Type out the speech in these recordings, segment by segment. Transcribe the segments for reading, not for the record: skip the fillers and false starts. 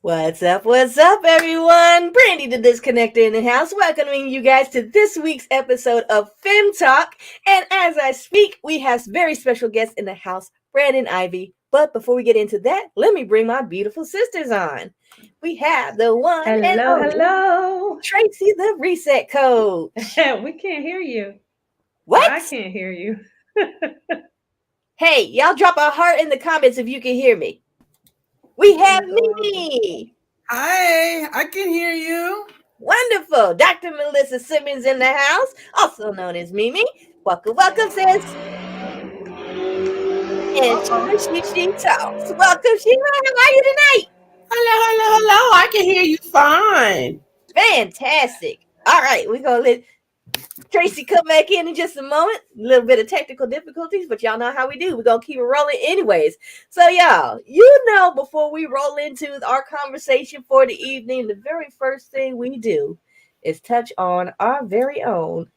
What's up, everyone? Brandy the Disconnector in the house, welcoming you guys to this week's episode of FEM Talk. And as I speak, we have very special guests in the house, Brandon Ivey. But before we get into that, let me bring my beautiful sisters on. We have the one and Hello, only hello. Tracy the Reset Coach. We can't hear you. Or What? I can't hear you. Hey, y'all drop a heart in the comments if you can hear me. We have Hello. Mimi. Hi, I can hear you. Wonderful. Dr. Melissa Simmons in the house, also known as Mimi. Welcome, sis. And she talks. Welcome, Sheila. How are you tonight? Hello. I can hear you fine. Fantastic. All right, we're going to let Tracy come back in just a moment. A little bit of technical difficulties, but y'all know how we do. We're going to keep it rolling anyways. So, y'all, before we roll into our conversation for the evening, the very first thing we do is touch on our very own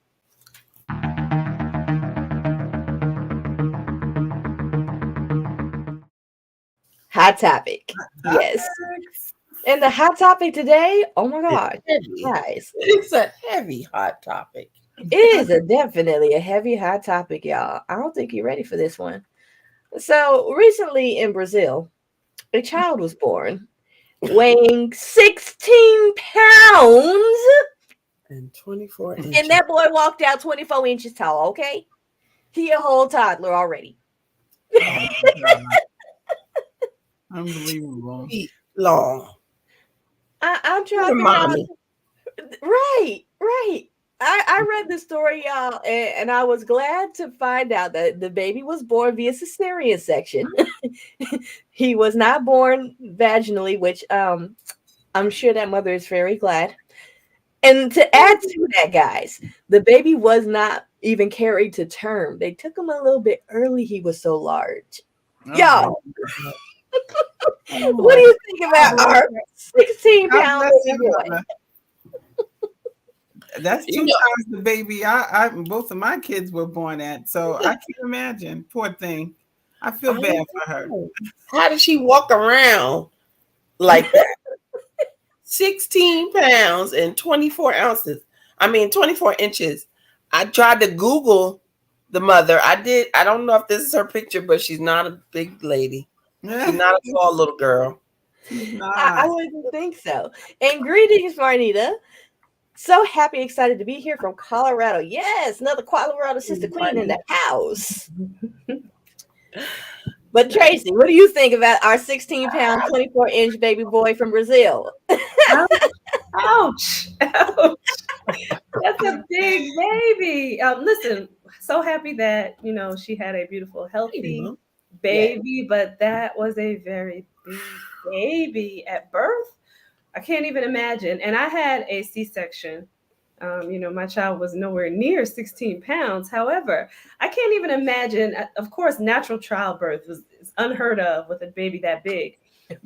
hot topic. Yes. And the hot topic today, oh my God, guys. It's a heavy, hot topic. It is definitely a heavy, hot topic, y'all. I don't think you're ready for this one. So, recently in Brazil, a child was born weighing 16 pounds. And 24 inches. And that boy walked out 24 inches tall, okay? He a whole toddler already. Unbelievable. Feet long. I'm trying to mommy. Right. I read the story, y'all, and I was glad to find out that the baby was born via cesarean section. He was not born vaginally, which I'm sure that mother is very glad. And to add to that, guys, the baby was not even carried to term. They took him a little bit early. He was so large. Y'all, what do you think about our 16 pound boy? That's 2 times the baby I both of my kids were born at. So I can't imagine. Poor thing. I feel bad for her. How did she walk around like that? 16 pounds and 24 ounces. 24 inches. I tried to Google the mother. I don't know if this is her picture, but she's not a big lady. She's not a tall little girl. I wouldn't think so. And greetings, Marnita. So happy, excited to be here from Colorado. Yes, another Colorado sister queen in the house. But Tracy, what do you think about our 16-pound, 24-inch baby boy from Brazil? Ouch. That's a big baby. Listen, so happy that, she had a beautiful, healthy baby, but that was a very big baby at birth. I can't even imagine. And I had a C-section. My child was nowhere near 16 pounds. However, I can't even imagine. Of course, natural childbirth is unheard of with a baby that big.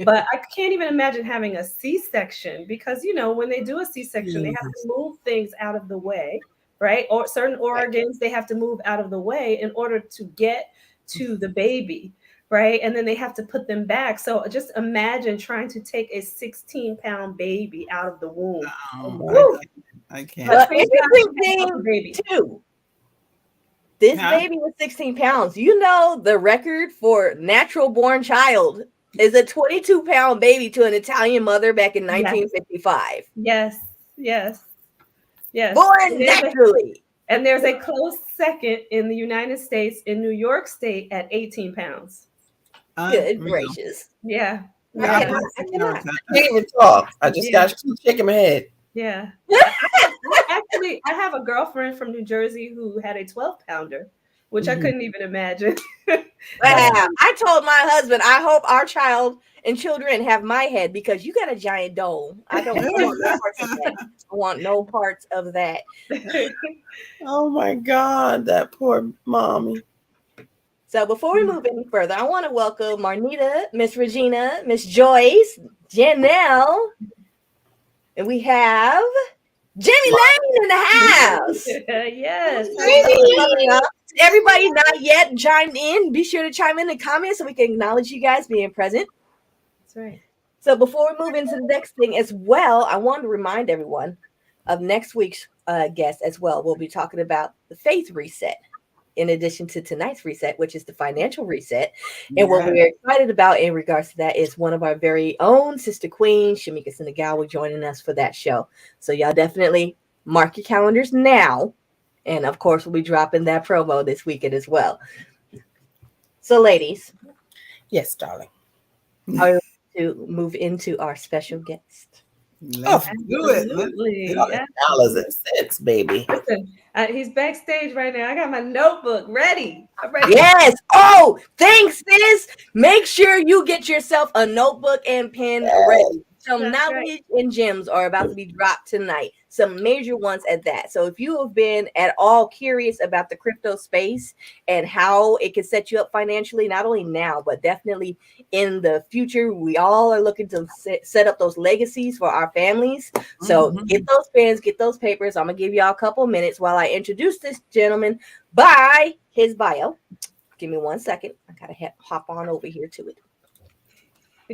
But I can't even imagine having a C-section because, when they do a C-section, they have to move things out of the way, right? Or certain organs, they have to move out of the way in order to get to the baby. Right. And then they have to put them back. So just imagine trying to take a 16-pound baby out of the womb. I can't. But interesting thing, too. This baby was 16 pounds. The record for natural born child is a 22-pound baby to an Italian mother back in 1955. Yes. Born naturally. And there's a close second in the United States, in New York State, at 18 pounds. Good gracious. Yeah. I can't even talk. I just got to shaking my head. Yeah. I have a girlfriend from New Jersey who had a 12-pounder, which I couldn't even imagine. Wow. I told my husband, I hope our child and children have my head because you got a giant dome. I don't want no parts of that. I want no parts of that. Oh my God, that poor mommy. So before we move any further, I want to welcome Marnita, Miss Regina, Miss Joyce, Janelle, and we have Jamie Lane in the house. Yes. Everybody not yet chimed in. Be sure to chime in the comments so we can acknowledge you guys being present. That's right. So before we move into the next thing as well, I wanted to remind everyone of next week's guest as well. We'll be talking about the faith reset in addition to tonight's reset, which is the financial reset. And what we're excited about in regards to that is one of our very own Sister Queen, Shamika Senegal, joining us for that show. So y'all definitely mark your calendars now. And of course, we'll be dropping that promo this weekend as well. So, ladies. Yes, darling. Are we to move into our special guest? Let's do it. Dollars and cents, baby. Listen, he's backstage right now. I got my notebook ready. I'm ready. Yes. Oh, thanks, sis. Make sure you get yourself a notebook and pen ready. Some knowledge and gems are about to be dropped tonight. Some major ones at that. So if you have been at all curious about the crypto space and how it can set you up financially, not only now, but definitely in the future, we all are looking to set up those legacies for our families. So get those pens, get those papers. I'm going to give y'all a couple of minutes while I introduce this gentleman by his bio. Give me 1 second. I got to hop on over here to it.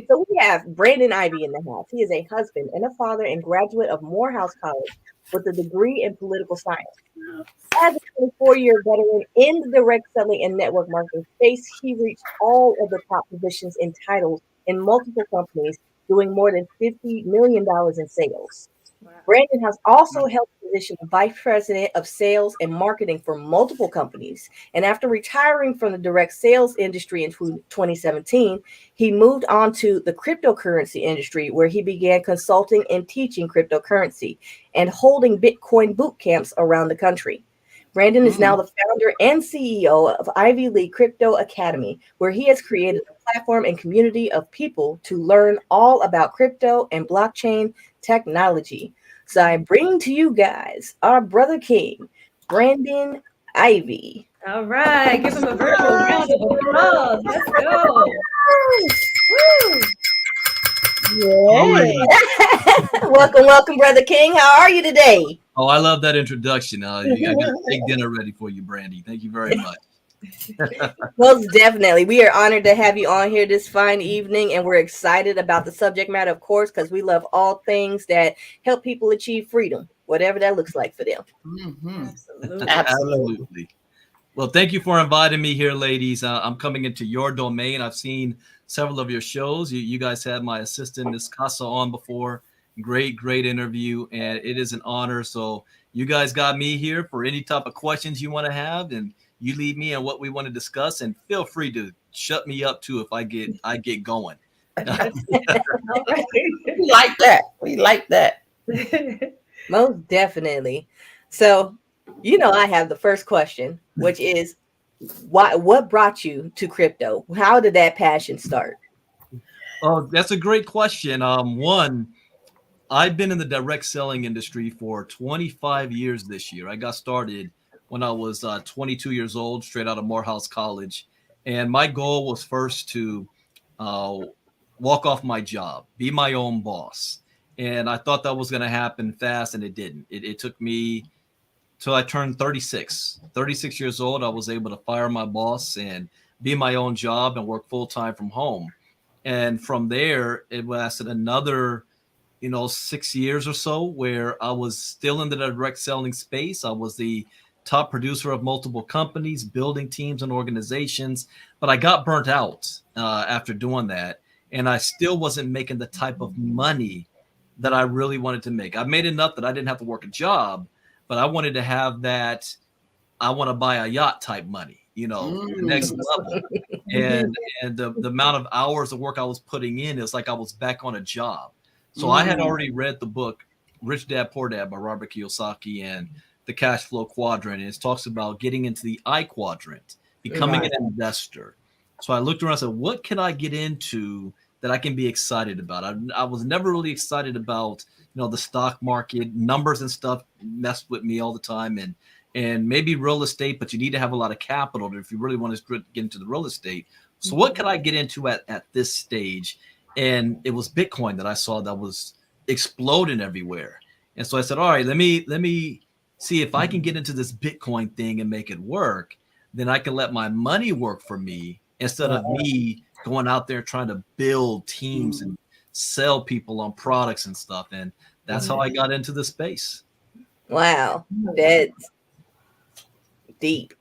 So we have Brandon Ivey in the house. He is a husband and a father and graduate of Morehouse College with a degree in political science. As a 24-year veteran in the direct selling and network marketing space, he reached all of the top positions and titles in multiple companies, doing more than $50 million in sales. Wow. Brandon has also held the position of vice president of sales and marketing for multiple companies. And after retiring from the direct sales industry in 2017, he moved on to the cryptocurrency industry, where he began consulting and teaching cryptocurrency and holding Bitcoin boot camps around the country. Brandon is now the founder and CEO of Ivy League Crypto Academy, where he has created a platform and community of people to learn all about crypto and blockchain technology. So I bring to you guys our brother king, Brandon Ivey. All right, give him a virtual round of applause. Let's go. Woo. Yeah. Welcome, brother king. How are you today? Oh, I love that introduction. I got to take dinner ready for you, Brandy. Thank you very much. Most definitely. We are honored to have you on here this fine evening, and we're excited about the subject matter, of course, because we love all things that help people achieve freedom, whatever that looks like for them. Absolutely. Well, thank you for inviting me here, ladies. I'm coming into your domain. I've seen several of your shows. You guys had my assistant, Miss Casa, on before. Great interview, and it is an honor. So you guys got me here for any type of questions you want to have, and you lead me on what we want to discuss, and feel free to shut me up too if I get going. We like that. We like that. Most definitely. So, I have the first question, which is what brought you to crypto? How did that passion start? Oh, that's a great question. One, I've been in the direct selling industry for 25 years this year. I got started when I was 22 years old, straight out of Morehouse College. And my goal was first to walk off my job, be my own boss. And I thought that was going to happen fast, and it didn't. It took me till I turned 36. 36 years old, I was able to fire my boss and be my own job and work full-time from home. And from there, it lasted another 6 years or so, where I was still in the direct selling space. I was the top producer of multiple companies, building teams and organizations, but I got burnt out after doing that. And I still wasn't making the type of money that I really wanted to make. I made enough that I didn't have to work a job, but I wanted to have that, I want to buy a yacht type money, the next level. And the amount of hours of work I was putting in, is like I was back on a job. So I had already read the book Rich Dad Poor Dad by Robert Kiyosaki and the Cash Flow Quadrant. And it talks about getting into the I quadrant, becoming an investor. So I looked around and said, what can I get into that I can be excited about? I was never really excited about, the stock market. Numbers and stuff messed with me all the time. And maybe real estate, but you need to have a lot of capital if you really want to get into the real estate. So what could I get into at this stage? And it was Bitcoin that I saw that was exploding everywhere. And so I said, all right, let me see if I can get into this Bitcoin thing and make it work. Then I can let my money work for me instead of me going out there trying to build teams and sell people on products and stuff. And that's how I got into the space. Wow, that's deep.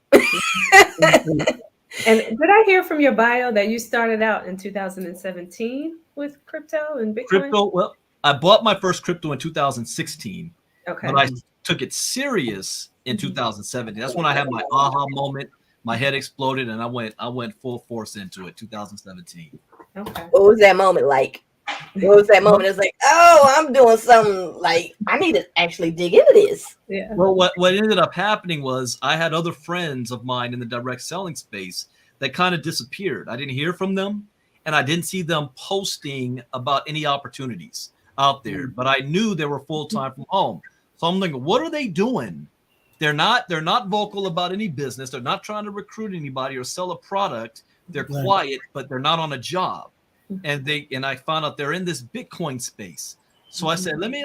And did I hear from your bio that you started out in 2017 with crypto and Bitcoin? Crypto, well, I bought my first crypto in 2016, Okay. but I took it serious in 2017. That's when I had my aha moment. My head exploded, and I went full force into it. 2017. Okay. What was that moment like? What was that moment? It's like, oh, I'm doing something. Like, I need to actually dig into this. Yeah. Well, what ended up happening was I had other friends of mine in the direct selling space that kind of disappeared. I didn't hear from them, and I didn't see them posting about any opportunities out there. But I knew they were full time from home. So I'm thinking, what are they doing? They're not vocal about any business. They're not trying to recruit anybody or sell a product. They're quiet, but they're not on a job. And I found out they're in this Bitcoin space. So I said, let me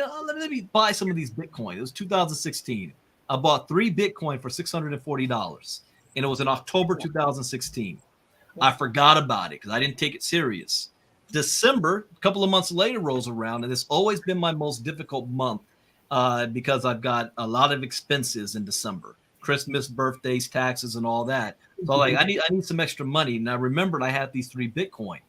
buy some of these Bitcoin. It was 2016. I bought 3 Bitcoin for $640, and it was in October 2016. I forgot about it because I didn't take it serious. December, a couple of months later, rolls around, and it's always been my most difficult month because I've got a lot of expenses in December, Christmas, birthdays, taxes, and all that. So like I need some extra money, and I remembered I had these 3 Bitcoin.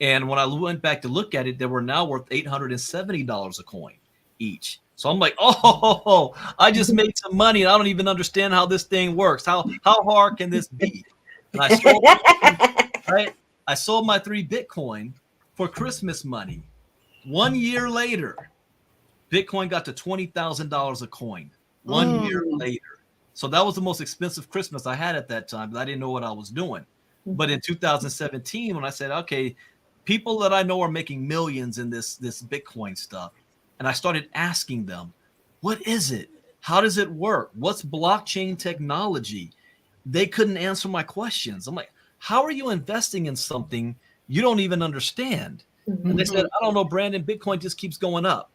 And when I went back to look at it, they were now worth $870 a coin each. So I'm like, oh, I just made some money, and I don't even understand how this thing works. How hard can this be? And I sold my 3 Bitcoin for Christmas money. 1 year later, Bitcoin got to $20,000 a coin. 1 year later. So that was the most expensive Christmas I had at that time, because I didn't know what I was doing. But in 2017, when I said, okay, people that I know are making millions in this Bitcoin stuff, and I started asking them, what is it? How does it work? What's blockchain technology? They couldn't answer my questions. I'm like, how are you investing in something you don't even understand? And they said, I don't know, Brandon, Bitcoin just keeps going up.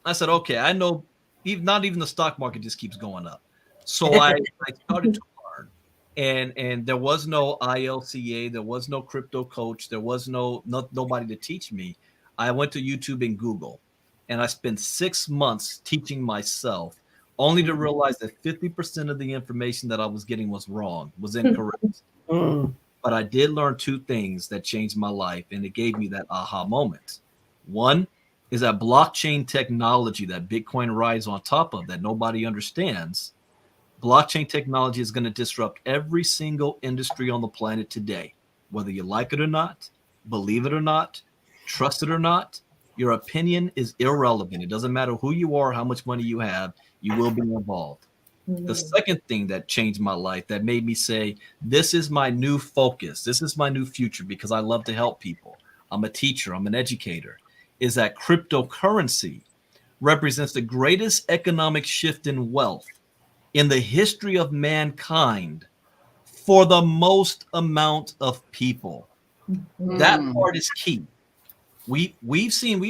I said, okay, I know not even the stock market just keeps going up. So I started to learn. And there was no ILCA, there was no crypto coach, there was nobody to teach me. I went to YouTube and Google, and I spent 6 months teaching myself, only to realize that 50% of the information that I was getting was wrong, was incorrect. But I did learn 2 things that changed my life, and it gave me that aha moment. One is that blockchain technology that Bitcoin rides on top of that nobody understands. Blockchain technology is going to disrupt every single industry on the planet today. Whether you like it or not, believe it or not, trust it or not, your opinion is irrelevant. It doesn't matter who you are, how much money you have, you will be involved. The second thing that changed my life, that made me say, this is my new focus, this is my new future, because I love to help people. I'm a teacher, I'm an educator, is that cryptocurrency represents the greatest economic shift in wealth in the history of mankind for the most amount of people. That part is key. We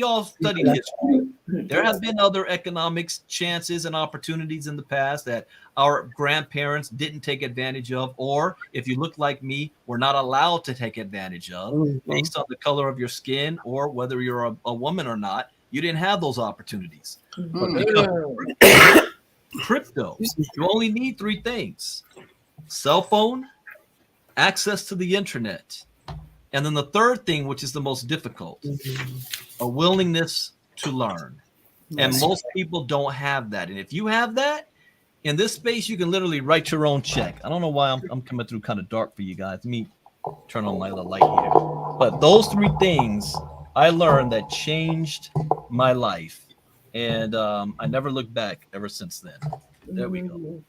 all studied history. There have been other economics chances and opportunities in the past that our grandparents didn't take advantage of, or if you look like me, were not allowed to take advantage of based on the color of your skin or whether you're a woman or not. You didn't have those opportunities. But because crypto, you only need 3 things: cell phone, access to the internet, and then the third thing, which is the most difficult, a willingness to learn. And most people don't have that. And if you have that, in this space, you can literally write your own check. I don't know why I'm coming through kind of dark for you guys. Let me turn on my little light here. But those 3 things I learned that changed my life. And I never looked back ever since then. There we go.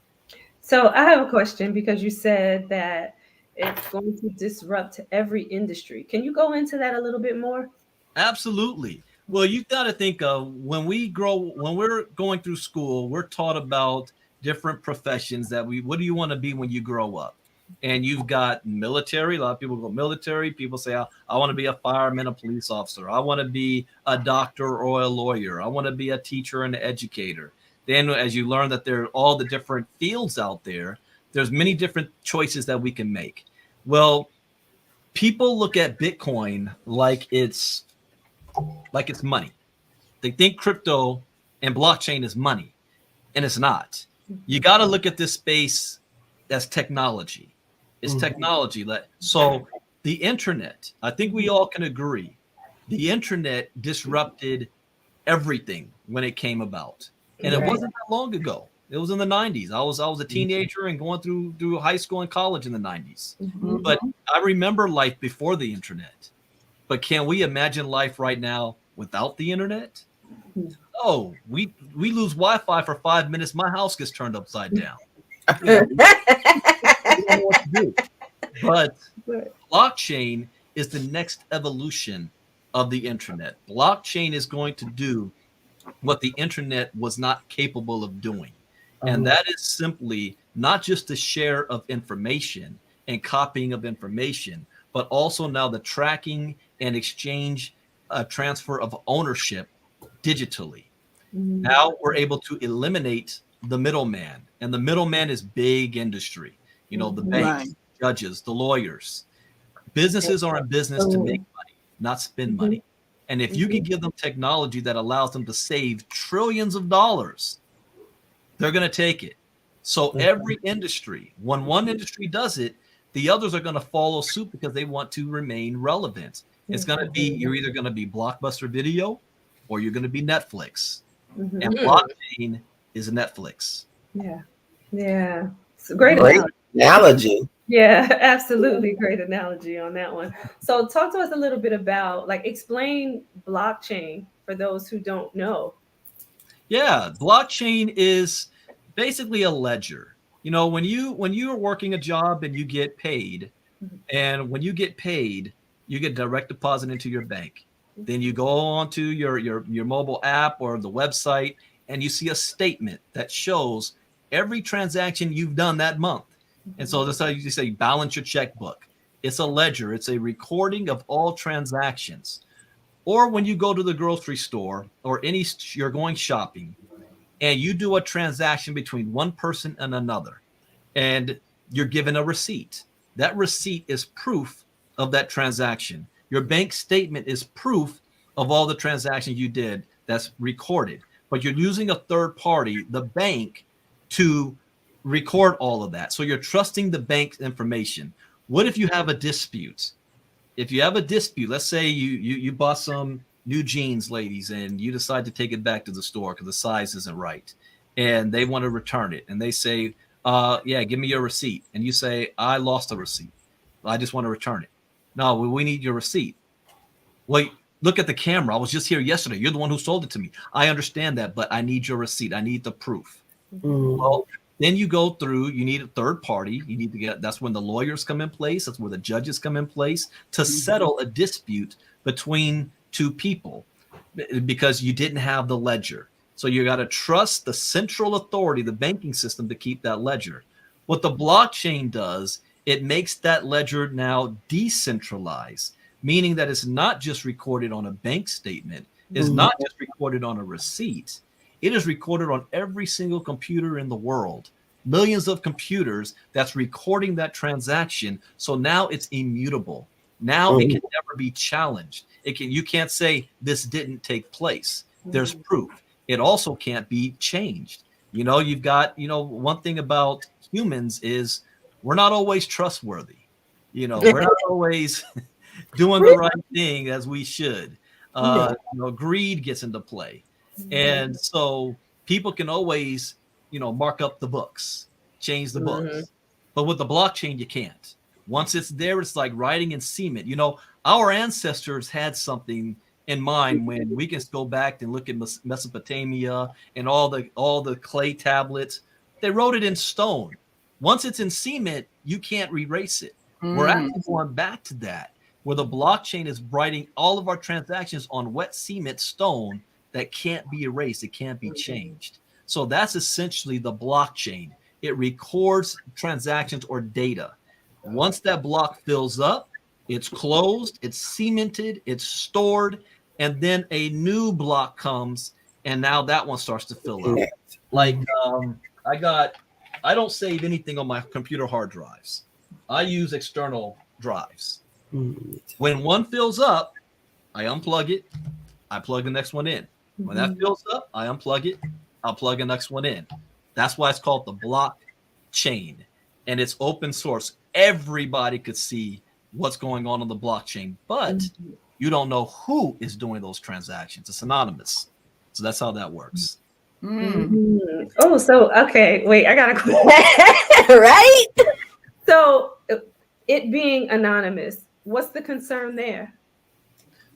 So I have a question, because you said that it's going to disrupt every industry. Can you go into that a little bit more? Absolutely. Well, you got to think of when we're going through school, we're taught about different professions what do you want to be when you grow up? And you've got military. A lot of people go military. People say, I want to be a fireman, a police officer. I want to be a doctor or a lawyer. I want to be a teacher and an educator. Then as you learn that there are all the different fields out there, there's many different choices that we can make. Well, people look at Bitcoin like it's like it's money. They think crypto and blockchain is money, and it's not. You got to look at this space as technology. It's technology. So the internet, I think we all can agree, the internet disrupted everything when it came about, and it wasn't that long ago. It was in the 90s. I was a teenager and going through high school and college in the 90s. But I remember life before the internet. But can we imagine life right now without the internet? Oh, we lose Wi-Fi for 5 minutes. My house gets turned upside down. We don't know what to do. But blockchain is the next evolution of the internet. Blockchain is going to do what the internet was not capable of doing. And that is simply not just the share of information and copying of information, but also now the tracking and exchange, transfer of ownership digitally. Now we're able to eliminate the middleman, and the middleman is big industry. You know, the banks, judges, the lawyers. Businesses are in business to make money, not spend money. And if you can give them technology that allows them to save trillions of dollars, they're going to take it. So every industry, when one industry does it, the others are going to follow suit because they want to remain relevant. It's going to be, you're either going to be Blockbuster Video or you're going to be Netflix. And blockchain is Netflix. Yeah. It's a great analogy. Yeah, absolutely. Great analogy on that one. So talk to us a little bit about, like, explain blockchain for those who don't know. Yeah, blockchain is basically a ledger. You know, when you are working a job and you get paid, and when you get paid, you get direct deposit into your bank. Then you go onto your mobile app or the website, and you see a statement that shows every transaction you've done that month. And so that's how you say balance your checkbook. It's a ledger. It's a recording of all transactions. Or when you go to the grocery store or you're going shopping and you do a transaction between one person and another, and you're given a receipt. That receipt is proof of that transaction. Your bank statement is proof of all the transactions you did that's recorded. But you're using a third party, the bank, to record all of that. So you're trusting the bank's information. What if you have a dispute? If you have a dispute, let's say you bought some new jeans, ladies, and you decide to take it back to the store because the size isn't right, and they want to return it, and they say, yeah, give me your receipt. And you say, I lost the receipt. I just want to return it. No, we need your receipt. Well, look at the camera. I was just here yesterday. You're the one who sold it to me. I understand that, but I need your receipt. I need the proof. Well, then you go through, you need a third party. You need to get, that's when the lawyers come in place. That's where the judges come in place to settle a dispute between two people because you didn't have the ledger. So you got to trust the central authority, the banking system, to keep that ledger. What the blockchain does, it makes that ledger now decentralized, meaning that it's not just recorded on a bank statement. It's not just recorded on a receipt. It is recorded on every single computer in the world, millions of computers that's recording that transaction. So now it's immutable. Now it can never be challenged. You can't say this didn't take place. There's proof. It also can't be changed. You know, you've got, one thing about humans is we're not always trustworthy. We're not always doing the right thing as we should. Greed gets into play. And so people can always, mark up the books, change the books. But with the blockchain, you can't. Once it's there, it's like writing in cement. Our ancestors had something in mind when we can go back and look at Mesopotamia and all the clay tablets. They wrote it in stone. Once it's in cement, you can't erase it. We're actually going back to that, where the blockchain is writing all of our transactions on wet cement stone that can't be erased. It can't be changed. So that's essentially the blockchain. It records transactions or data. Once that block fills up, it's closed, it's cemented, it's stored, and then a new block comes, and now that one starts to fill up. Like I don't save anything on my computer hard drives. I use external drives. When one fills up, I unplug it, I plug the next one in. When that fills up, I unplug it. I'll plug the next one in. That's why it's called the blockchain, and it's open source. Everybody could see what's going on the blockchain, but you don't know who is doing those transactions. It's anonymous. So that's how that works. Oh, so okay, wait, I got a question. Right? So it being anonymous, what's the concern there?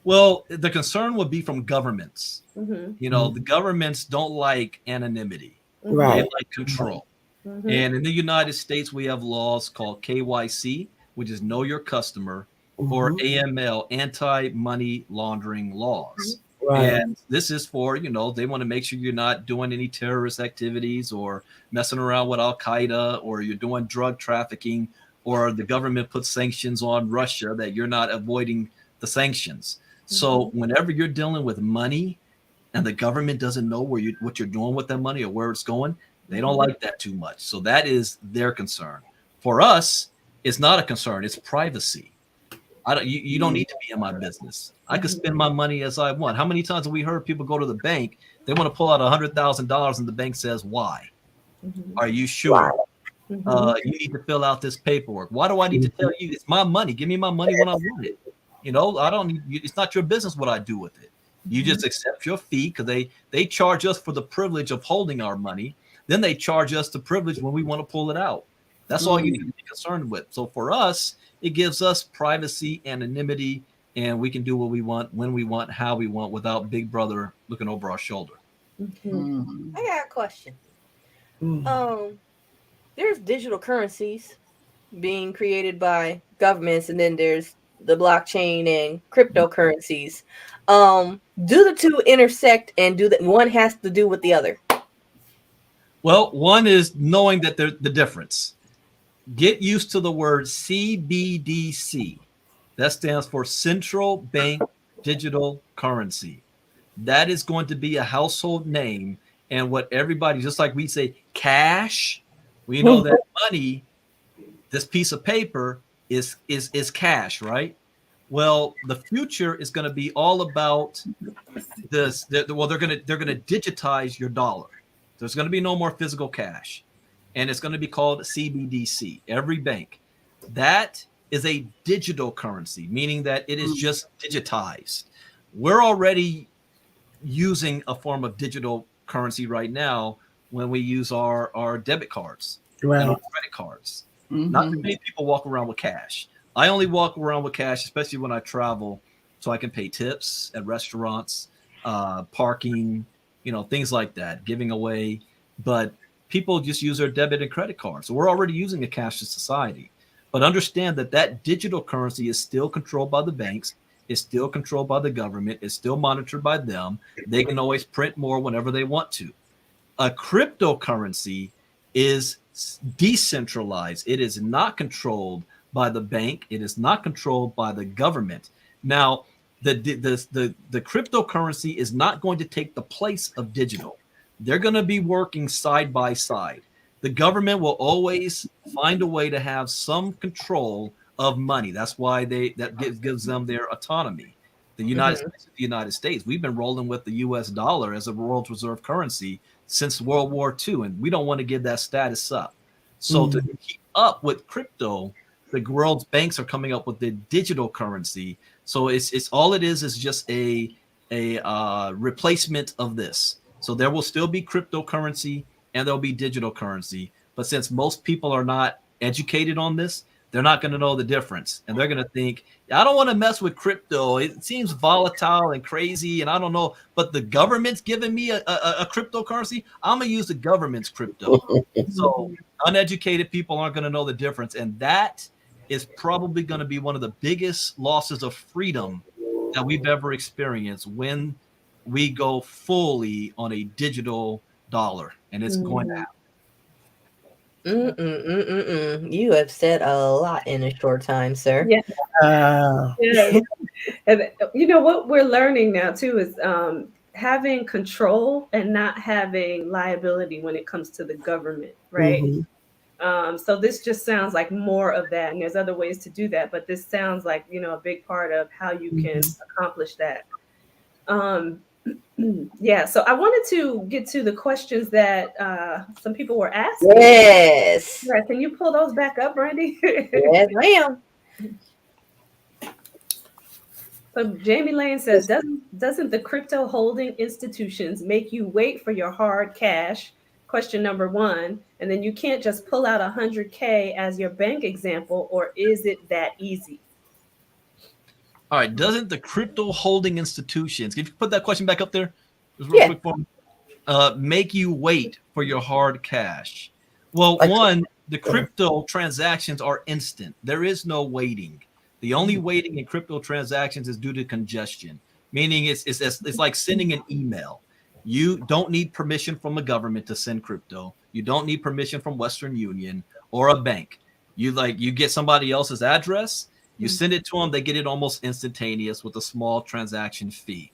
Well, the concern would be from governments. The governments don't like anonymity. Right. They like control. And in the United States, we have laws called KYC, which is Know Your Customer, or AML, Anti-Money Laundering Laws. Right. And this is for, they want to make sure you're not doing any terrorist activities or messing around with Al-Qaeda, or you're doing drug trafficking, or the government puts sanctions on Russia that you're not avoiding the sanctions. So whenever you're dealing with money and the government doesn't know what you're doing with that money or where it's going, they don't like that too much. So that is their concern. For us, it's not a concern. It's privacy. You don't need to be in my business. I can spend my money as I want. How many times have we heard people go to the bank? They want to pull out $100,000 and the bank says, why? Are you sure? You need to fill out this paperwork. Why do I need to tell you? It's my money. Give me my money when I want it. I don't need. It's not your business what I do with it. You just accept your fee, because they charge us for the privilege of holding our money. Then they charge us the privilege when we want to pull it out. That's all you need to be concerned with. So for us, it gives us privacy, anonymity, and we can do what we want, when we want, how we want, without Big Brother looking over our shoulder. I got a question. There's digital currencies being created by governments, and then there's the blockchain and cryptocurrencies. Do the two intersect, and do that one has to do with the other? Well, one is knowing that they're the difference. Get used to the word CBDC. That stands for Central Bank Digital Currency. That is going to be a household name. And what everybody, just like we say cash, we know that money, this piece of paper is cash, right? Well, the future is going to be all about this. They're going to digitize your dollar. There's going to be no more physical cash, and it's going to be called CBDC. Every bank, that is a digital currency, meaning that it is just digitized. We're already using a form of digital currency right now when we use our debit cards and our credit cards. Not too many people walk around with cash. I only walk around with cash, especially when I travel, so I can pay tips at restaurants, parking, things like that, giving away. But people just use their debit and credit cards. So we're already using a cashless society. But understand that digital currency is still controlled by the banks. It's still controlled by the government. It's still monitored by them. They can always print more whenever they want to. A cryptocurrency is decentralized. It is not controlled by the bank. It is not controlled by the government. Now, the cryptocurrency is not going to take the place of digital. They're going to be working side by side. The government will always find a way to have some control of money. That's why that gives them their autonomy. The United States, we've been rolling with the U.S. dollar as a world reserve currency since World War II, and we don't want to give that status up. So to keep up with crypto, the world's banks are coming up with the digital currency. So it's all it is just a replacement of this. So there will still be cryptocurrency and there'll be digital currency. But since most people are not educated on this, they're not going to know the difference. And they're going to think, I don't want to mess with crypto. It seems volatile and crazy, and I don't know. But the government's giving me a cryptocurrency. I'm going to use the government's crypto. So uneducated people aren't going to know the difference. And that is probably going to be one of the biggest losses of freedom that we've ever experienced when we go fully on a digital dollar. And it's going to happen. You have said a lot in a short time, sir. Yeah. And what we're learning now too is having control and not having liability when it comes to the government, right? So this just sounds like more of that, and there's other ways to do that, but this sounds like a big part of how you can accomplish that. Um, yeah, so I wanted to get to the questions that some people were asking. Yes. Right, can you pull those back up, Brandy? Yes, ma'am. So Jamie Lane says, doesn't the crypto holding institutions make you wait for your hard cash? Question number one, and then you can't just pull out 100K as your bank example, or is it that easy? All right. Doesn't the crypto holding institutions, if you put that question back up there, just real Yeah. quick for me, make you wait for your hard cash? Well, Like, one, the crypto transactions are instant. There is no waiting. The only waiting in crypto transactions is due to congestion, meaning it's like sending an email. You don't need permission from a government to send crypto. You don't need permission from Western Union or a bank. You get somebody else's address, you send it to them, they get it almost instantaneous with a small transaction fee.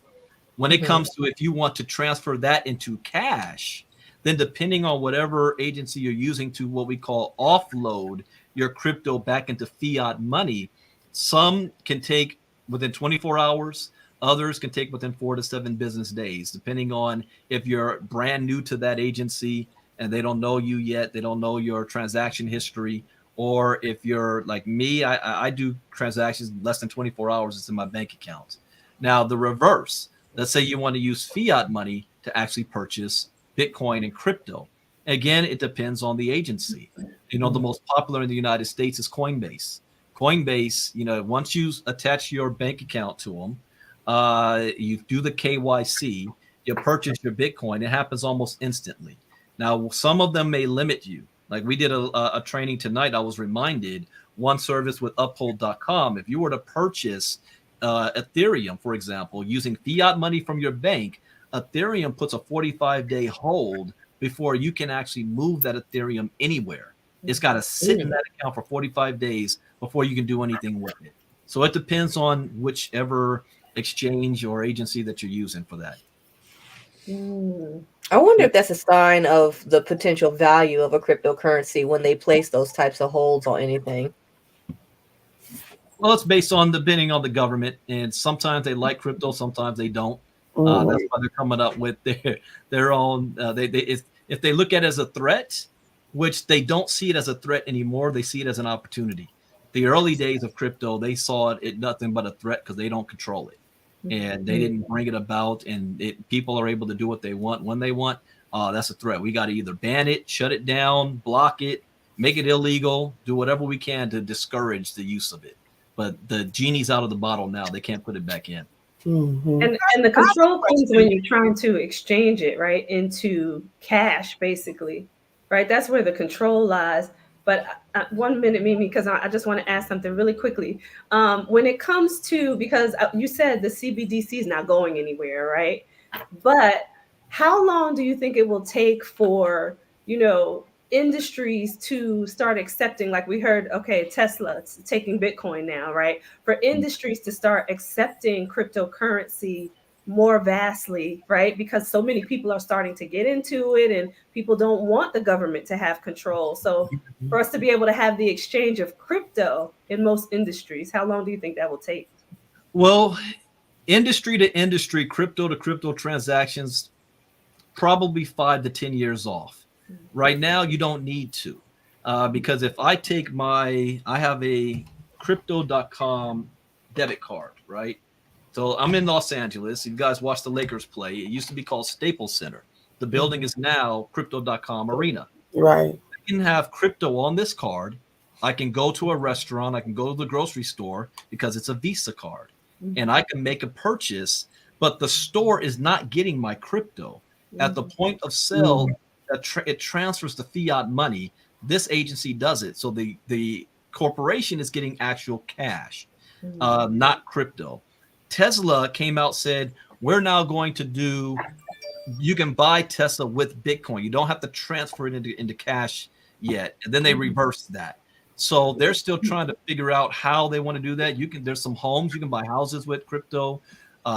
When it Mhm. comes to if you want to transfer that into cash, then depending on whatever agency you're using to what we call offload your crypto back into fiat money, some can take within 24 hours, others can take within 4 to 7 business days, depending on if you're brand new to that agency and they don't know you yet, they don't know your transaction history, or if you're like me, I do transactions less than 24 hours, it's in my bank account. Now, the reverse, let's say you want to use fiat money to actually purchase Bitcoin and crypto. Again, it depends on the agency. The most popular in the United States is Coinbase. Coinbase, once you attach your bank account to them, you do the KYC, you purchase your Bitcoin. It happens almost instantly. Now, some of them may limit you. Like we did a training tonight, I was reminded one service with uphold.com. If you were to purchase Ethereum, for example, using fiat money from your bank, Ethereum puts a 45-day hold before you can actually move that Ethereum anywhere. It's got to sit in that account for 45 days before you can do anything with it. So it depends on whichever exchange or agency that you're using for that. I wonder Yeah. if that's a sign of the potential value of a cryptocurrency when they place those types of holds on anything. Well, it's based on depending on the government, and sometimes they like crypto, sometimes they don't. That's why they're coming up with their own. If they look at it as a threat, which they don't see it as a threat anymore, they see it as an opportunity. The early days of crypto, they saw it nothing but a threat because they don't control it, and they didn't bring it about, and people are able to do what they want when they want. That's a threat. We got to either ban it, shut it down, block it, make it illegal, do whatever we can to discourage the use of it. But the genie's out of the bottle now. They can't put it back in. And the control comes when you're trying to exchange it, right, into cash, basically, right? That's where the control lies. But 1 minute, Mimi, because I just want to ask something really quickly. When it comes to, because you said the CBDC is not going anywhere, right? But how long do you think it will take for, industries to start accepting, like we heard, okay, Tesla's taking Bitcoin now, right? For industries to start accepting cryptocurrency more vastly, right? Because so many people are starting to get into it and people don't want the government to have control. So for us to be able to have the exchange of crypto in most industries, how long do you think that will take? Well, industry to industry, crypto to crypto transactions, probably 5 to 10 years off. Right now, you don't need to. Because if I have a crypto.com debit card, right? So I'm in Los Angeles. You guys watch the Lakers play. It used to be called Staples Center. The building is now crypto.com arena. Right. I can have crypto on this card. I can go to a restaurant. I can go to the grocery store because it's a Visa card. And I can make a purchase, but the store is not getting my crypto. At the point of sale, it transfers the fiat money. This agency does it. So the corporation is getting actual cash, not crypto. Tesla came out, said, we're now going to do, you can buy Tesla with Bitcoin. You don't have to transfer it into cash yet. And then they reversed that. So they're still trying to figure out how they want to do that. There's some homes, you can buy houses with crypto.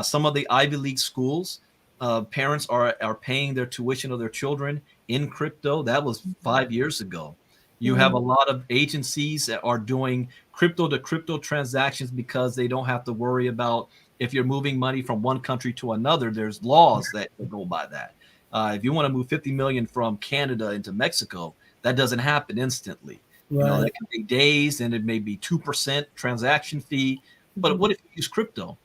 Some of the Ivy League schools, parents are paying their tuition of their children in crypto. That was 5 years ago. You have a lot of agencies that are doing crypto to crypto transactions because they don't have to worry about If you're moving money from one country to another, there's laws that go by that. If you want to move 50 million from Canada into Mexico, that doesn't happen instantly. You know, that can be days, and it may be 2% transaction fee. But what if you use crypto?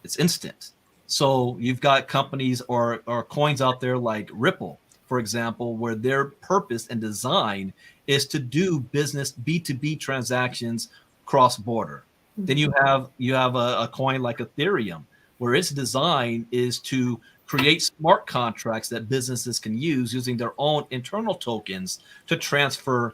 It's instant. So you've got companies or coins out there like Ripple, for example, where their purpose and design is to do business B2B transactions cross border. Then you have a coin like Ethereum, where its design is to create smart contracts that businesses can use using their own internal tokens to transfer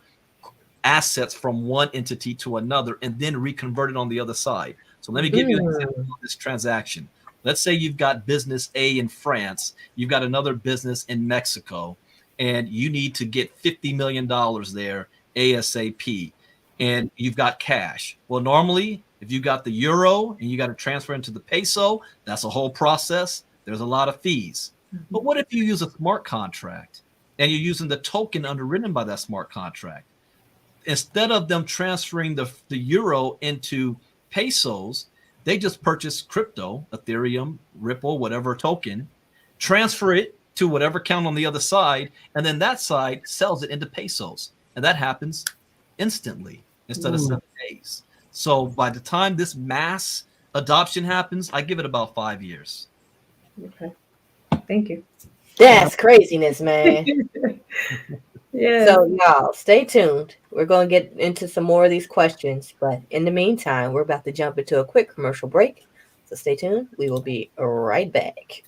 assets from one entity to another and then reconvert it on the other side. So let me give you an example of this transaction. Let's say you've got business A in France, you've got another business in Mexico, and you need to get $50 million there ASAP, and you've got cash. Well, normally, if you got the euro and you got to transfer into the peso, that's a whole process. There's a lot of fees. But what if you use a smart contract and you're using the token underwritten by that smart contract? Instead of them transferring the euro into pesos, they just purchase crypto, Ethereum, Ripple, whatever token, transfer it to whatever account on the other side, and then that side sells it into pesos. And that happens instantly instead of 7 days. So by the time this mass adoption happens, I give it about 5 years. Okay. Thank you. That's craziness, man. Yeah. So y'all stay tuned. We're going to get into some more of these questions, but in the meantime, we're about to jump into a quick commercial break. So stay tuned. We will be right back.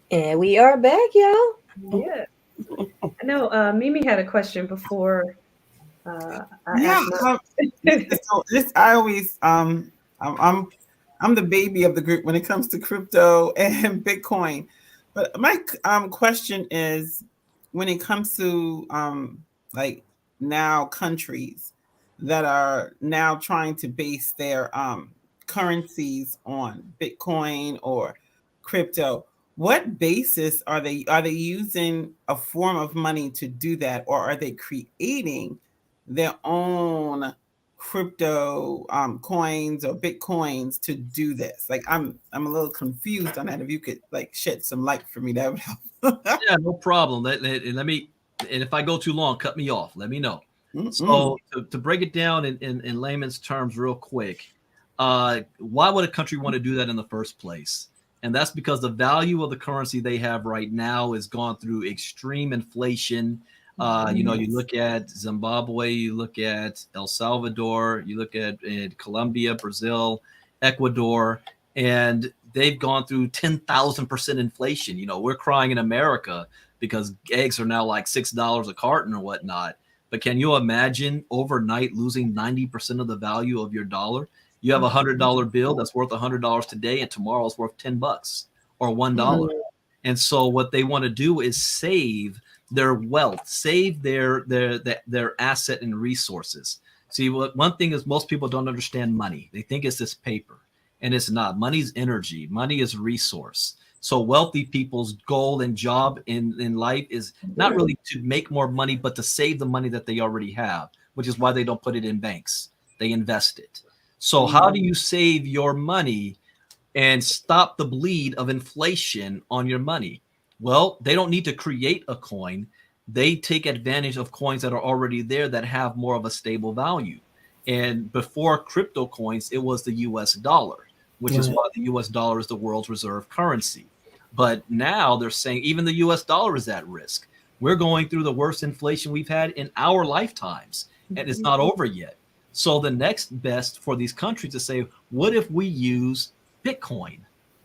And we are back, y'all. Yeah. I know Mimi had a question before. So this I always I'm the baby of the group when it comes to crypto and Bitcoin. But my question is, when it comes to like now countries that are now trying to base their currencies on Bitcoin or crypto, what basis are they using a form of money to do that, or are they creating their own crypto coins or bitcoins to do this? Like I'm a little confused on that. If you could like shed some light for me, that would help. Yeah, no problem. Let me, and if I go too long, cut me off. Let me know. So to break it down in layman's terms real quick, why would a country want to do that in the first place? And that's because the value of the currency they have right now has gone through extreme inflation. You know, you look at Zimbabwe, you look at El Salvador, you look at Colombia, Brazil, Ecuador, and they've gone through 10,000% inflation. You know, we're crying in America because eggs are now like $6 a carton or whatnot. But can you imagine overnight losing 90% of the value of your dollar? You have a $100 bill that's worth $100 today, and tomorrow it's worth $10 or $1. And so what they want to do is save their wealth, save their asset and resources. See, one thing is most people don't understand money. They think it's this paper, and it's not. Money's energy. Money is resource. So wealthy people's goal and job in life is not really to make more money, but to save the money that they already have, which is why they don't put it in banks. They invest it. So how do you save your money and stop the bleed of inflation on your money? Well, they don't need to create a coin. They take advantage of coins that are already there that have more of a stable value. And before crypto coins, it was the US dollar, which is why the US dollar is the world's reserve currency. But now they're saying even the US dollar is at risk. We're going through the worst inflation we've had in our lifetimes, and it's not over yet. So the next best for these countries to say, what if we use Bitcoin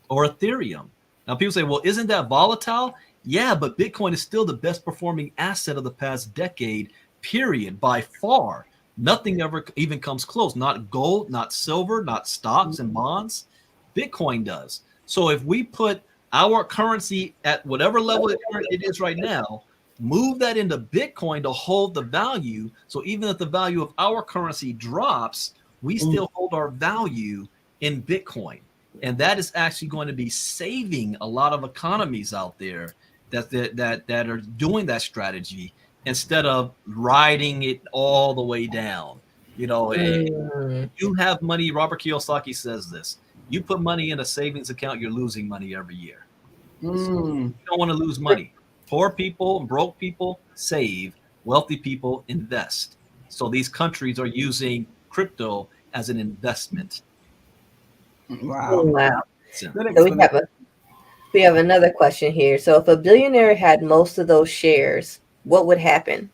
or Ethereum? Now people say, well, isn't that volatile? Yeah, but Bitcoin is still the best performing asset of the past decade, period, by far. Nothing ever even comes close. Not gold, not silver, not stocks and bonds. Bitcoin does. So if we put our currency at whatever level it is right now, move that into Bitcoin to hold the value. So even if the value of our currency drops, we still hold our value in Bitcoin. And that is actually going to be saving a lot of economies out there that are doing that strategy instead of riding it all the way down. You know, you have money. Robert Kiyosaki says this: you put money in a savings account, you're losing money every year. So you don't want to lose money. Poor people and broke people save, wealthy people invest. So these countries are using crypto as an investment. Wow. Wow. Good So we have another question here. So if a billionaire had most of those shares, what would happen?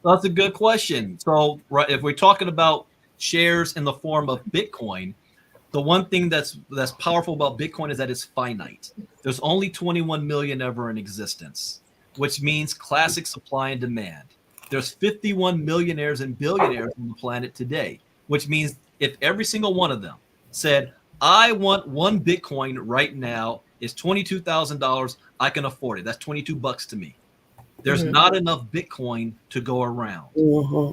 That's a good question. So if we're talking about shares in the form of Bitcoin, the one thing that's powerful about Bitcoin is that it's finite. There's only 21 million ever in existence, which means classic supply and demand. There's 51 millionaires and billionaires on the planet today, which means if every single one of them said, I want one Bitcoin right now, it's $22,000, I can afford it. That's $22 to me. There's not enough Bitcoin to go around.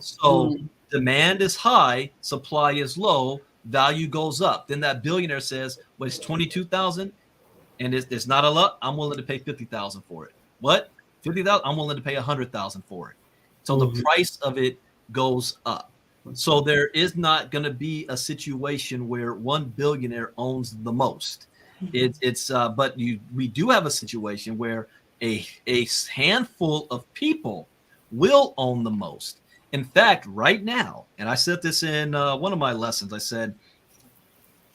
So demand is high, supply is low, value goes up. Then that billionaire says, well, it's 22,000 and it's not a lot. I'm willing to pay 50,000 for it. What? 50,000? I'm willing to pay 100,000 for it. So the price of it goes up. So there is not going to be a situation where one billionaire owns the most. But we do have a situation where a handful of people will own the most. In fact, right now, and I said this in one of my lessons, I said,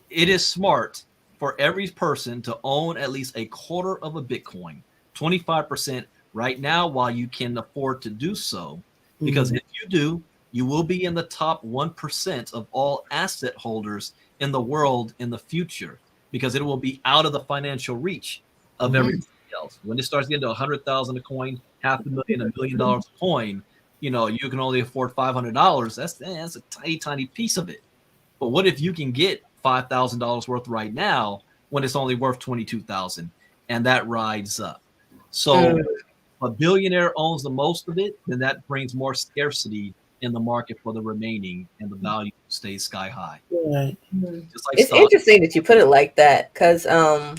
it is smart for every person to own at least a quarter of a Bitcoin, 25% right now while you can afford to do so. Because if you do, you will be in the top 1% of all asset holders in the world in the future, because it will be out of the financial reach of everybody else. When it starts getting to 100,000 a coin, $500,000, $1 million a coin, you know, you can only afford $500. That's a tiny, tiny piece of it. But what if you can get $5,000 worth right now when it's only worth $22,000, and that rides up? So a billionaire owns the most of it, then that brings more scarcity in the market for the remaining, and the value stays sky high. Right. Just like It's stocks. interesting that you put it like that, because I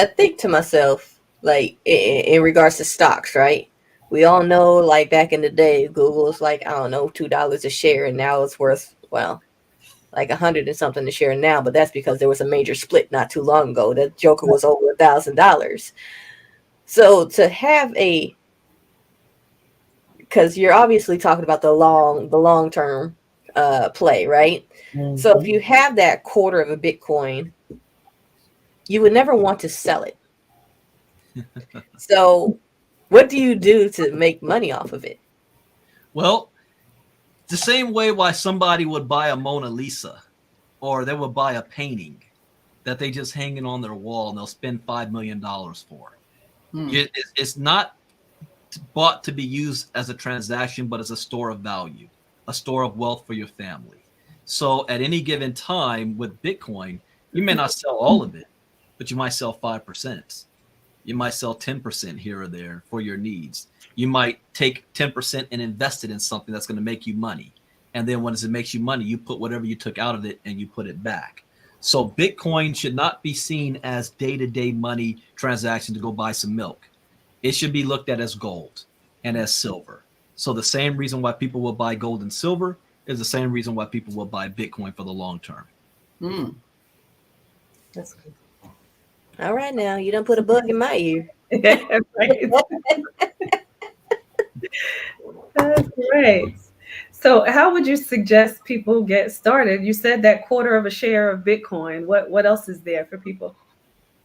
think to myself, like in regards to stocks, right? We all know, like back in the day, Google was like, I don't know, $2 a share, and now it's worth, well, like 100 and something a share now. But that's because there was a major split not too long ago. That Joker was over $1,000. So to have because you're obviously talking about the long term play, right? So if you have that quarter of a Bitcoin, you would never want to sell it. So what do you do to make money off of it? Well, the same way why somebody would buy a Mona Lisa, or they would buy a painting that they just hanging on their wall and they'll spend $5 million for. It's not bought to be used as a transaction, but as a store of value, a store of wealth for your family. So at any given time with Bitcoin, you may not sell all of it, but you might sell 5%. You might sell 10% here or there for your needs. You might take 10% and invest it in something that's going to make you money. And then once it makes you money, you put whatever you took out of it and you put it back. So Bitcoin should not be seen as day-to-day money transaction to go buy some milk. It should be looked at as gold and as silver. So the same reason why people will buy gold and silver is the same reason why people will buy Bitcoin for the long term. That's good. All right, now you don't put a bug in my ear. Right. That's great. So how would you suggest people get started? You said that quarter of a share of Bitcoin. What else is there for people?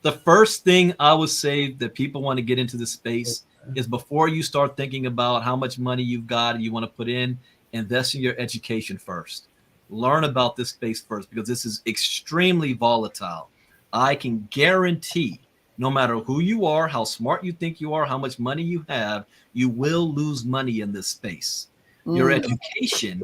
The first thing I would say that people want to get into the space is before you start thinking about how much money you've got and you want to put in, invest in your education first. Learn about this space first because this is extremely volatile. I can guarantee no matter who you are, how smart you think you are, how much money you have, you will lose money in this space. Your education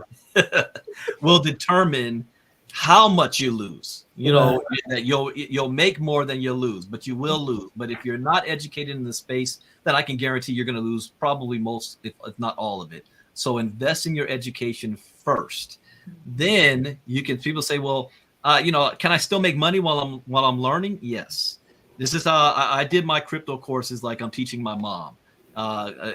will determine how much you lose. You know, that you'll make more than you'll lose, but you will lose. But if you're not educated in the space, then I can guarantee you're going to lose probably most, if not all of it. So invest in your education first. Then you can. People say, well, can I still make money while I'm learning? Yes. This is how I did my crypto courses. Like I'm teaching my mom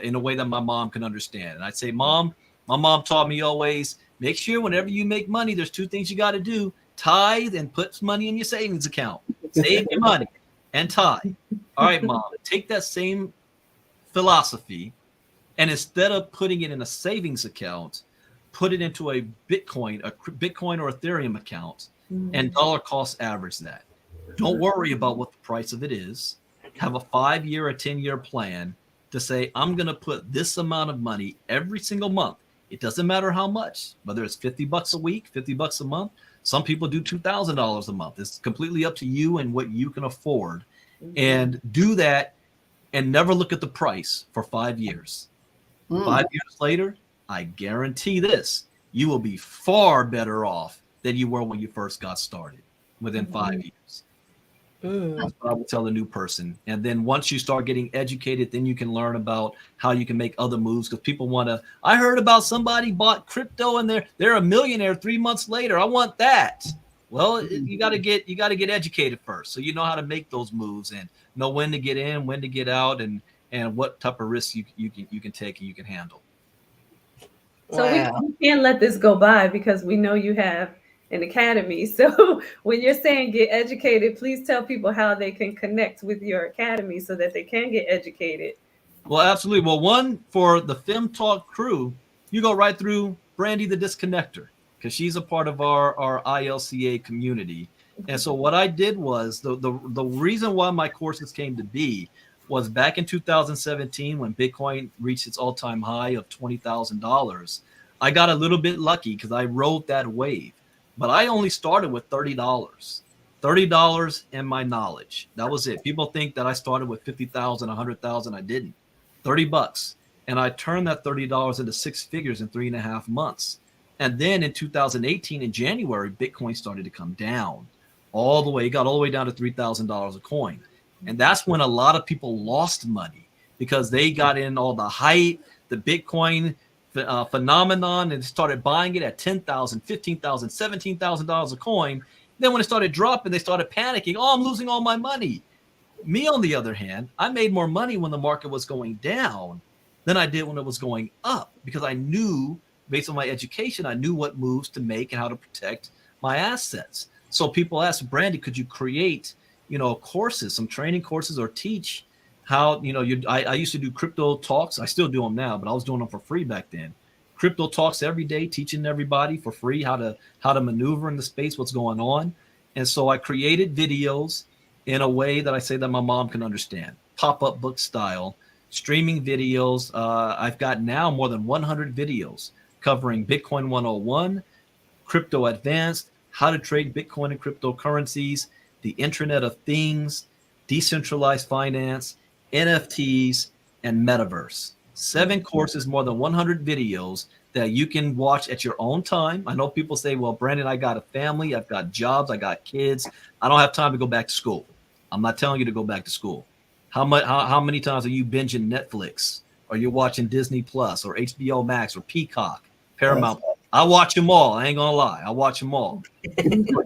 in a way that my mom can understand. And I'd say, Mom, my mom taught me always make sure whenever you make money, there's two things you got to do: tithe and put money in your savings account. Save your money and tithe. All right, Mom, take that same philosophy and instead of putting it in a savings account, put it into a Bitcoin or Ethereum account and dollar cost average that. Don't worry about what the price of it is. Have a 5-year or 10-year plan to say, I'm going to put this amount of money every single month. It doesn't matter how much, whether it's $50 a week, $50 a month. Some people do $2,000 a month. It's completely up to you and what you can afford. And do that and never look at the price for 5 years. 5 years later, I guarantee this, you will be far better off than you were when you first got started within 5 years. That's what I would tell a new person. And then once you start getting educated, then you can learn about how you can make other moves because people want to. I heard about somebody bought crypto and they're a millionaire 3 months later. I want that. Well, you got to get educated first, so you know how to make those moves and know when to get in, when to get out, and what type of risks you can take and you can handle. So we can't let this go by because we know you have an academy. So when you're saying get educated, please tell people how they can connect with your academy so that they can get educated. Well, absolutely. Well, one, for the FEM Talk crew, you go right through Brandy the Disconnector because she's a part of our ILCA community. And so what I did was the reason why my courses came to be was back in 2017 when Bitcoin reached its all-time high of $20,000. I got a little bit lucky because I rode that wave. But I only started with $30 and my knowledge. That was it. People think that I started with 50,000, 100,000. I didn't. $30. And I turned that $30 into 6 figures in 3.5 months. And then in 2018, in January, Bitcoin started to come down all the way. It got all the way down to $3,000 a coin. And that's when a lot of people lost money because they got in all the hype, the Bitcoin phenomenon, and started buying it at $10,000, $15,000, $17,000 a coin. Then when it started dropping, they started panicking. Oh, I'm losing all my money. Me, on the other hand, I made more money when the market was going down than I did when it was going up because I knew, based on my education, I knew what moves to make and how to protect my assets. So people ask, Brandy, could you create, courses, some training courses, or teach how, I used to do crypto talks. I still do them now, but I was doing them for free back then. Crypto talks every day, teaching everybody for free how to maneuver in the space, what's going on. And so I created videos in a way that I say that my mom can understand, pop-up book style, streaming videos. I've got now more than 100 videos covering Bitcoin 101, Crypto Advanced, how to trade Bitcoin and cryptocurrencies, the Internet of Things, decentralized finance, NFTs, and metaverse. 7 courses, more than 100 videos that you can watch at your own time. I know people say, well, Brandon, I got a family, I've got jobs, I got kids. I don't have time to go back to school. I'm not telling you to go back to school. How many times are you binging Netflix, or you're watching Disney Plus or HBO Max or Peacock, Paramount? I watch them all. I ain't gonna lie. I watch them all.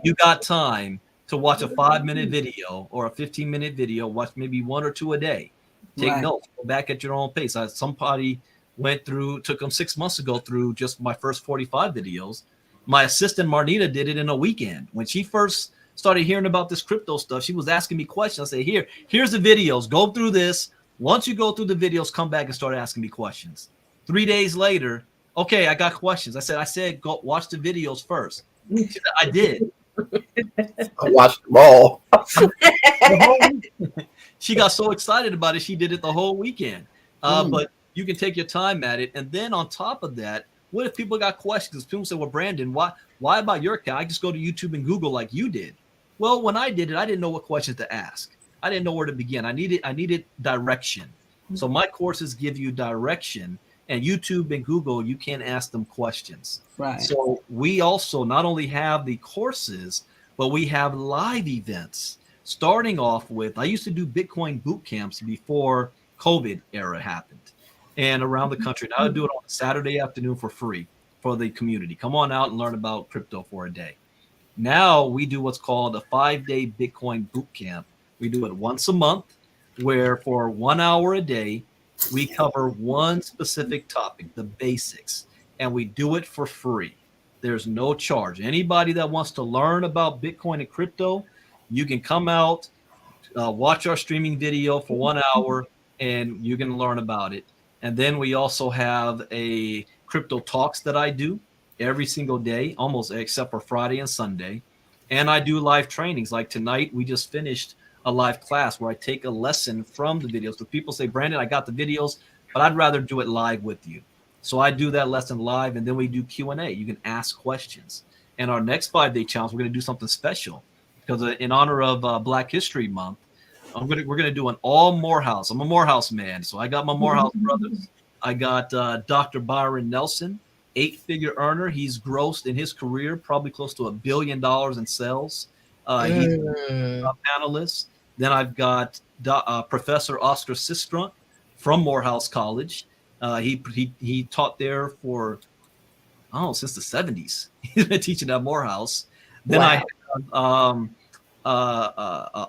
You got time to watch a 5-minute video or a 15-minute video, watch maybe 1 or 2 a day. Take notes, go back at your own pace. Somebody took them 6 months ago through just my first 45 videos. My assistant Marnita did it in a weekend. When she first started hearing about this crypto stuff, she was asking me questions. I say, here's the videos, go through this. Once you go through the videos, come back and start asking me questions. 3 days later, okay, I got questions. I said, go watch the videos first. She said, I did. I watched them all. She got so excited about it, she did it the whole weekend. But you can take your time at it. And then on top of that, what if people got questions? People say, well, Brandon, why about your account? I just go to YouTube and Google like you did. Well, when I did it, I didn't know what questions to ask. I didn't know where to begin. I needed direction. So my courses give you direction, and YouTube and Google, you can't ask them questions. Right. So we also not only have the courses, but we have live events. Starting off with, I used to do Bitcoin boot camps before COVID era happened, and around the country. Now I do it on a Saturday afternoon for free for the community. Come on out and learn about crypto for a day. Now we do what's called a 5-day Bitcoin boot camp. We do it once a month, where for 1 hour a day, we cover one specific topic, the basics, and we do it for free. There's no charge. Anybody that wants to learn about Bitcoin and crypto, you can come out, watch our streaming video for 1 hour, and you can learn about it. And then we also have a crypto talks that I do every single day, almost except for Friday and Sunday. And I do live trainings. Like tonight, we just finished a live class where I take a lesson from the videos. So people say, Brandon, I got the videos, but I'd rather do it live with you. So I do that lesson live, and then we do Q&A. You can ask questions. And our next 5-day challenge, we're going to do something special because in honor of Black History Month, we're going to do an all Morehouse. I'm a Morehouse man, so I got my Morehouse brothers. I got Dr. Byron Nelson, 8-figure earner. He's grossed in his career probably close to $1 billion in sales. He's a panelist. Then I've got Professor Oscar Sistrunk from Morehouse College. He taught there for since the 70s. He's been teaching at Morehouse. Then I have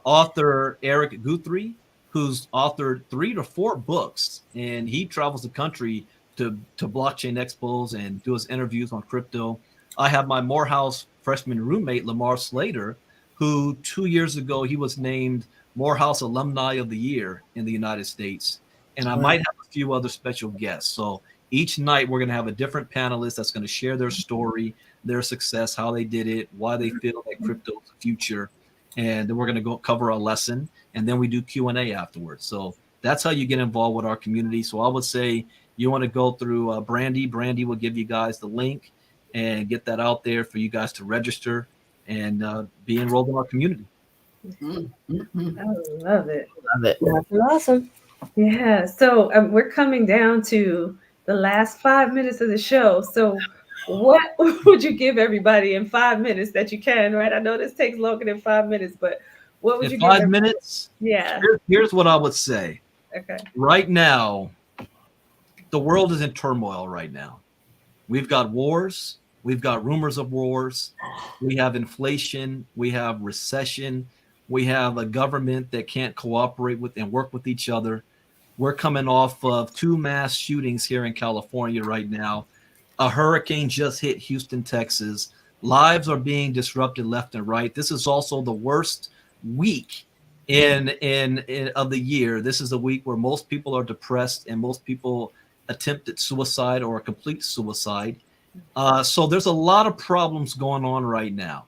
author Eric Guthrie, who's authored 3 to 4 books, and he travels the country to blockchain expos and do his interviews on crypto. I have my Morehouse freshman roommate, Lamar Slater, who 2 years ago, he was named Morehouse Alumni of the Year in the United States. And I might have a few other special guests. So each night we're going to have a different panelist that's going to share their story, their success, how they did it, why they feel that crypto is the future. And then we're going to go cover a lesson, and then we do Q&A afterwards. So that's how you get involved with our community. So I would say you want to go through Brandy. Brandy will give you guys the link and get that out there for you guys to register and be enrolled in our community. I love it. Love it. That's awesome. Yeah. So we're coming down to the last 5 minutes of the show. So what would you give everybody in 5 minutes that you can, right? I know this takes longer than 5 minutes, but what would you give 5 minutes? Yeah. Here's what I would say. Okay. Right now, the world is in turmoil right now. We've got wars. We've got rumors of wars. We have inflation. We have recession. We have a government that can't cooperate with and work with each other. We're coming off of 2 mass shootings here in California right now. A hurricane just hit Houston, Texas. Lives are being disrupted left and right. This is also the worst week in of the year. This is a week where most people are depressed and most people attempted suicide or a complete suicide. So there's a lot of problems going on right now.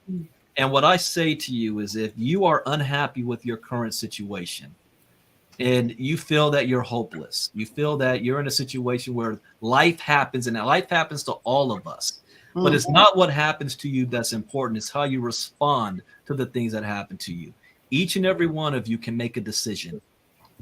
And what I say to you is if you are unhappy with your current situation and you feel that you're hopeless, you feel that you're in a situation where life happens, and life happens to all of us, but it's not what happens to you that's important. It's how you respond to the things that happen to you. Each and every one of you can make a decision.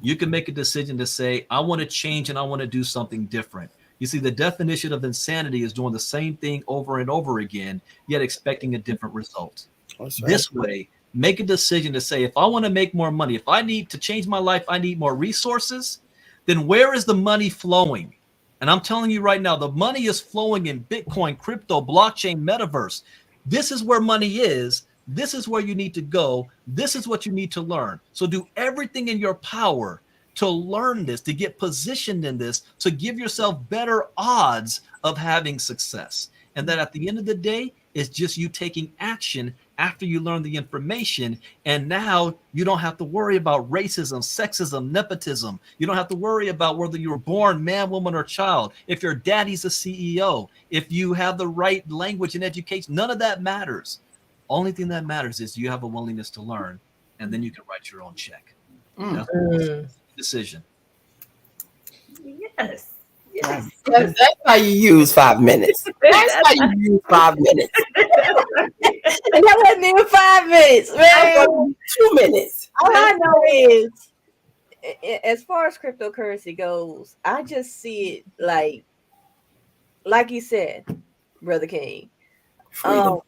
You can make a decision to say, I want to change and I want to do something different. You see, the definition of insanity is doing the same thing over and over again, yet expecting a different result. Right. This way, make a decision to say, if I want to make more money, if I need to change my life, I need more resources, then where is the money flowing? And I'm telling you right now, the money is flowing in Bitcoin, crypto, blockchain, metaverse. This is where money is. This is where you need to go. This is what you need to learn. So do everything in your power to learn this, to get positioned in this, to give yourself better odds of having success. And that at the end of the day, it's just you taking action after you learn the information. And now you don't have to worry about racism, sexism, nepotism. You don't have to worry about whether you were born man, woman, or child. If your daddy's a CEO, if you have the right language and education, none of that matters. Only thing that matters is you have a willingness to learn, and then you can write your own check. Decision. Yes. Yes. That's how you use 5 minutes. That's how you use 5 minutes. And that wasn't even 5 minutes, man. 2 minutes. All I know is, as far as cryptocurrency goes, I just see it like you said, Brother King. Freedom.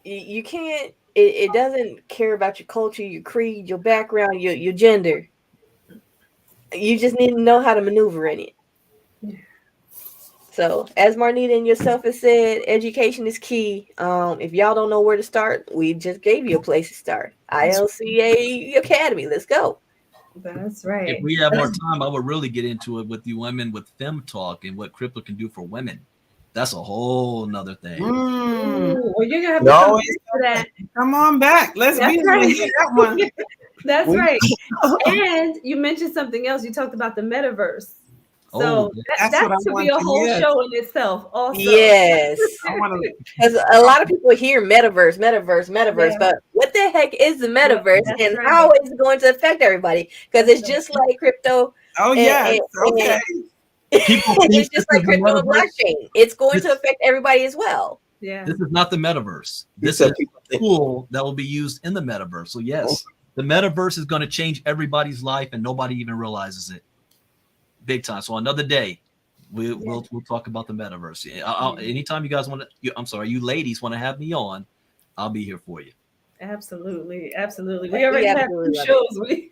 You can't. It doesn't care about your culture, your creed, your background, your gender. You just need to know how to maneuver in it. So, as Marnita and yourself has said, education is key. If y'all don't know where to start, we just gave you a place to start. ILCA Academy. Let's go. That's right. If we have more time, I would really get into it with you women with FEM talk and what crypto can do for women. That's a whole nother thing. Ooh, well, you're gonna have to come back to that. Come on back. Let's be that one. That's right. And you mentioned something else. You talked about the metaverse. So that should be a whole show in itself. Also, yes, because a lot of people hear metaverse, but what the heck is the metaverse, and how is it going to affect everybody? Because it's just like crypto. Oh yeah, okay. It's just like crypto and blockchain. It's going to affect everybody as well. Yeah. This is not the metaverse. This is a tool that will be used in the metaverse. So yes, the metaverse is going to change everybody's life, and nobody even realizes it. Big time. So another day, we'll talk about the metaverse. Anytime you guys want to, you ladies want to have me on, I'll be here for you. Absolutely. We already have 2 shows. We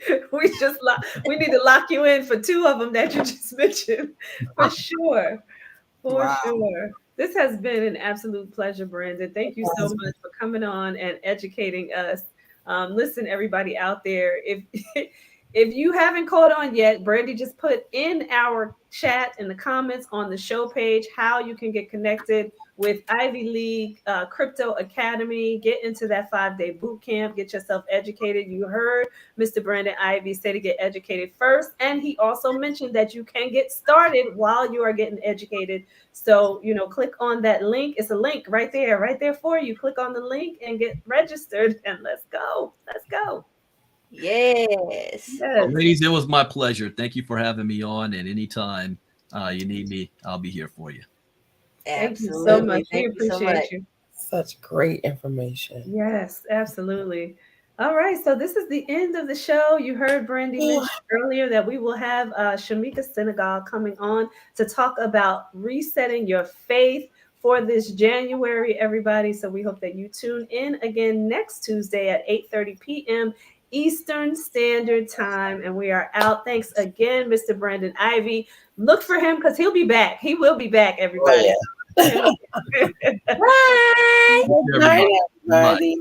need to lock you in for 2 of them that you just mentioned, for sure. For sure. This has been an absolute pleasure, Brandon. Thank you so much for coming on and educating us. Listen, everybody out there, if you haven't caught on yet, Brandy just put in our chat in the comments on the show page how you can get connected with Ivy League Crypto Academy. Get into that 5-day boot camp. Get yourself educated. You heard Mr. Brandon Ivey say to get educated first. And he also mentioned that you can get started while you are getting educated. So, click on that link. It's a link right there for you. Click on the link and get registered. And let's go. Yes. Well, ladies, it was my pleasure. Thank you for having me on. And anytime you need me, I'll be here for you. Thank you so much. We appreciate you. Such great information. Yes, absolutely. All right. So this is the end of the show. You heard Brandy mention earlier that we will have Shamika Senegal coming on to talk about resetting your faith for this January, everybody. So we hope that you tune in again next Tuesday at 8:30 p.m. Eastern Standard Time. And we are out. Thanks again, Mr. Brandon Ivey. Look for him because he'll be back. He will be back, everybody. Bye. Good night, everybody.